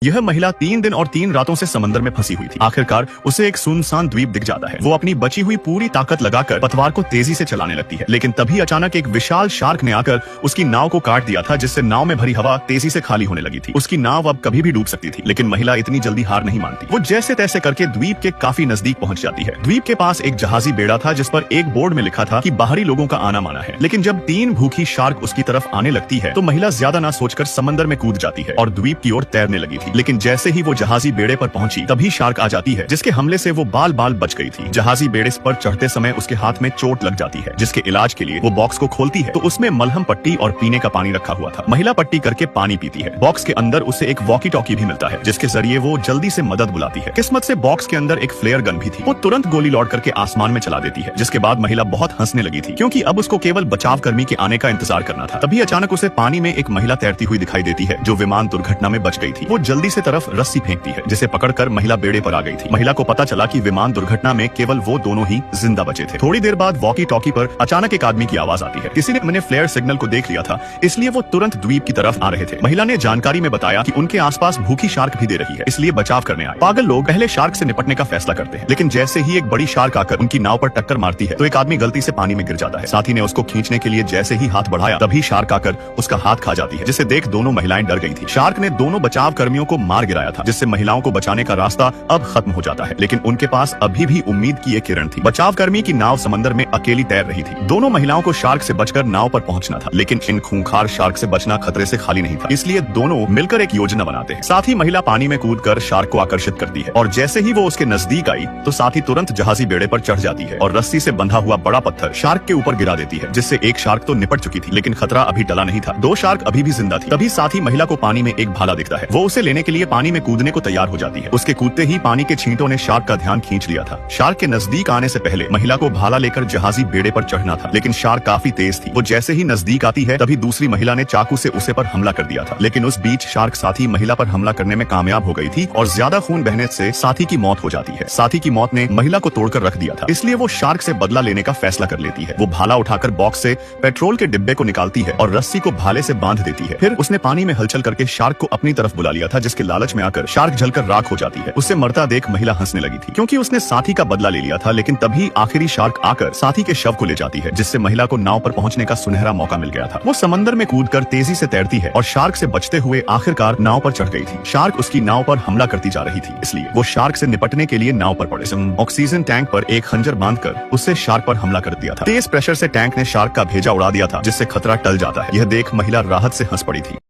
यह महिला 3 दिन और 3 रातों से समंदर में फंसी हुई थी। आखिरकार उसे एक सुनसान द्वीप दिख जाता है। वो अपनी बची हुई पूरी ताकत लगाकर पतवार को तेजी से चलाने लगती है, लेकिन तभी अचानक एक विशाल शार्क ने आकर उसकी नाव को काट दिया था, जिससे नाव में भरी हवा तेजी से खाली होने लगी थी। उसकी नाव अब कभी भी डूब सकती थी, लेकिन महिला इतनी जल्दी हार नहीं मानती। वो जैसे तैसे करके द्वीप के काफी नजदीक पहुंच जाती है। द्वीप के पास एक जहाजी बेड़ा था, जिस पर एक बोर्ड में लिखा था कि बाहरी लोगों का आना माना है। लेकिन जब 3 भूखी शार्क उसकी तरफ आने लगती है तो महिला ज्यादा ना सोचकर समंदर में कूद जाती है और द्वीप की ओर तैरने लगी थी। लेकिन जैसे ही वो जहाजी बेड़े पर पहुंची तभी शार्क आ जाती है, जिसके हमले से वो बाल बाल बच गई थी। जहाजी बेड़े पर चढ़ते समय उसके हाथ में चोट लग जाती है, जिसके इलाज के लिए वो बॉक्स को खोलती है तो उसमें मलहम पट्टी और पीने का पानी रखा हुआ था। महिला पट्टी करके पानी पीती है। बॉक्स के अंदर उसे एक वॉकी टॉकी भी मिलता है, जिसके जरिए वो जल्दी से मदद बुलाती है। किस्मत से बॉक्स के अंदर एक फ्लेयर गन भी थी। वो तुरंत गोली लौट करके आसमान में चला देती है, जिसके बाद महिला बहुत हंसने लगी थी, क्योंकि अब उसको केवल बचाव कर्मी के आने का इंतजार करना था। तभी अचानक उसे पानी में एक महिला तैरती हुई दिखाई देती है, जो विमान दुर्घटना में बच गई थी। वो जल्दी से तरफ रस्सी फेंकती है, जिसे पकड़कर महिला बेड़े पर आ गई थी। महिला को पता चला कि विमान दुर्घटना में केवल वो दोनों ही जिंदा बचे थे। थोड़ी देर बाद वॉकी टॉकी पर अचानक एक आदमी की आवाज आती है। किसी ने मैंने फ्लेयर सिग्नल को देख लिया था, इसलिए वो तुरंत द्वीप की तरफ आ रहे थे। महिला ने जानकारी में बताया कि उनके आसपास भूखी शार्क भी दे रही है, इसलिए बचाव करने आए। पागल लोग पहले शार्क से निपटने का फैसला करते हैं, लेकिन जैसे ही एक बड़ी शार्क आकर उनकी नाव पर टक्कर मारती है तो एक आदमी गलती से पानी में गिर जाता है। साथी ने उसको खींचने के लिए जैसे ही हाथ बढ़ाया तभी शार्क आकर उसका हाथ खा जाती है, जिसे देख दोनों महिलाएं डर गई थी। शार्क ने दोनों बचाव कर्मियों को मार गिराया था, जिससे महिलाओं को बचाने का रास्ता अब खत्म हो जाता है। लेकिन उनके पास अभी भी उम्मीद की एक किरण थी। बचाव कर्मी की नाव समंदर में अकेली तैर रही थी। दोनों महिलाओं को शार्क से बचकर नाव पर पहुंचना था, लेकिन इन खूंखार शार्क से बचना खतरे से खाली नहीं था, इसलिए दोनों मिलकर एक योजना बनाते हैं। साथ ही महिला पानी में कूदकर शार्क को आकर्षित करती है और जैसे ही वो उसके नजदीक आई तो साथी तुरंत जहाजी बेड़े पर चढ़ जाती है और रस्सी से बंधा हुआ बड़ा पत्थर शार्क के ऊपर गिरा देती है, जिससे एक शार्क तो निपट चुकी थी, लेकिन खतरा अभी टला नहीं था। 2 शार्क अभी भी जिंदा थी। तभी साथी महिला को पानी में एक भाला दिखता है। वो उसे लेने के लिए पानी में कूदने को तैयार हो जाती है। उसके कूदते ही पानी के छींटों ने शार्क का ध्यान खींच लिया था। शार्क के नजदीक आने से पहले महिला को भाला लेकर जहाजी बेड़े पर चढ़ना था, लेकिन शार्क काफी तेज थी। वो जैसे ही नजदीक आती है तभी दूसरी महिला ने चाकू से उसे पर हमला कर दिया था, लेकिन उस बीच शार्क साथी महिला पर हमला करने में कामयाब हो गई थी और ज्यादा खून बहने से साथी की मौत हो जाती है। साथी की मौत ने महिला को तोड़कर रख दिया था, इसलिए वो शार्क से बदला लेने का फैसला कर लेती है। वो भाला उठाकर बॉक्स से पेट्रोल के डिब्बे को निकालती है और रस्सी को भाले से बांध देती है। फिर उसने पानी में हलचल करके शार्क को अपनी तरफ बुला लिया था, जिसके लालच में आकर शार्क जलकर राख हो जाती है। उसे मरता देख महिला हंसने लगी थी, क्योंकि उसने साथी का बदला ले लिया था। लेकिन तभी आखिरी शार्क आकर साथी के शव को ले जाती है, जिससे महिला को नाव पर पहुंचने का सुनहरा मौका मिल गया था। वो समंदर में कूदकर तेजी से तैरती है और शार्क से बचते हुए आखिरकार नाव पर चढ़ गई थी। शार्क उसकी नाव पर हमला करती जा रही थी, इसलिए वो शार्क से निपटने के लिए नाव पर पड़े। ऑक्सीजन टैंक पर एक खंजर बांधकर उससे शार्क पर हमला कर दिया था। तेज प्रेशर से टैंक ने शार्क का भेजा उड़ा दिया था, जिससे खतरा टल जाता है। यह देख महिला राहत से हंस पड़ी थी।